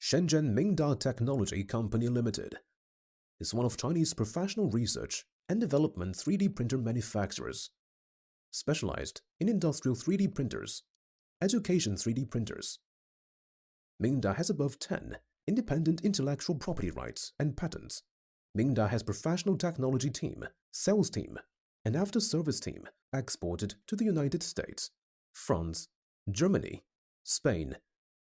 Shenzhen Mingda Technology Company Limited is one of Chinese professional research and development 3D printer manufacturers, specialized in industrial 3D printers, education 3D printers. Mingda has above 10 independent intellectual property rights and patents. Mingda has professional technology team, sales team, and after-service team exported to the United States, France, Germany, Spain,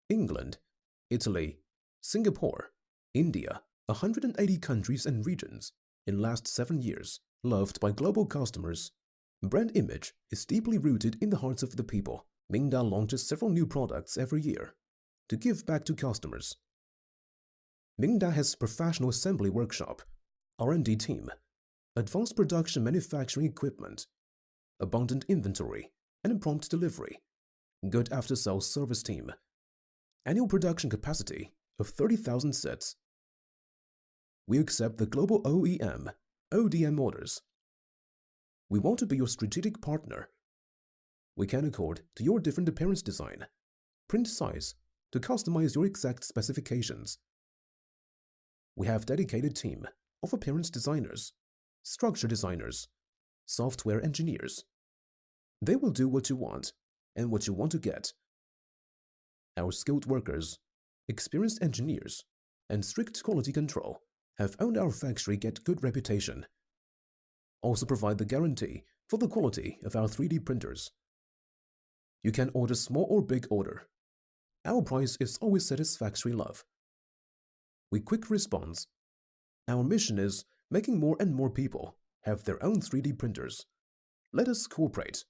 England, Italy, Singapore, India, 180 countries and regions in last 7 years, loved by global customers. Brand image is deeply rooted in the hearts of the people. Mingda launches several new products every year to give back to customers. Mingda has professional assembly workshop, R&D team, advanced production manufacturing equipment, abundant inventory and prompt delivery, good after-sales service team, annual production capacity of 30,000 sets. We accept the global OEM, ODM orders. We want to be your strategic partner. We can accord to your different appearance design, print size to customize your exact specifications. We have dedicated team of appearance designers, structure designers, software engineers. They will do what you want and what you want to get. Our skilled workers, experienced engineers, and strict quality control have owned our factory get good reputation. Also provide the guarantee for the quality of our 3D printers. You can order small or big order. Our price is always satisfactory love. We quick response. Our mission is making more and more people have their own 3D printers. Let us cooperate.